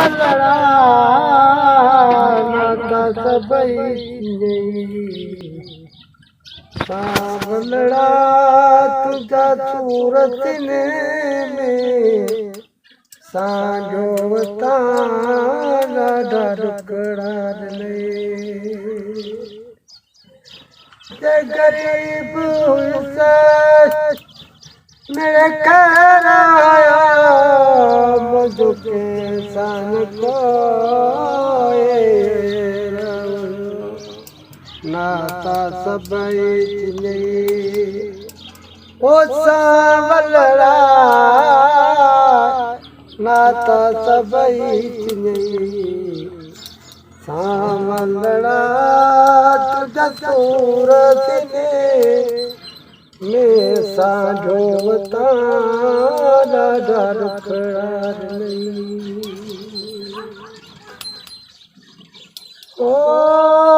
सावलड़ा नाता सबई सावलड़ा तुझा सूरत में सांझो वताना डुकड़ा गरीब मेरे घर आया मुझके सन को नाता सबई ओ सावलड़ा नाता सबई सावलड़ा तुझा सूरत में सांझो वताना डुकड़ा ओ